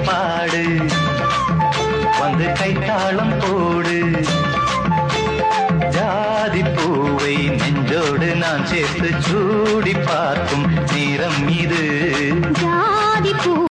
பாடு வந்து கைத்தாளம் போடு ஜாதி பூவை நெஞ்சோடு நான் சேர்த்து சூடி பார்த்து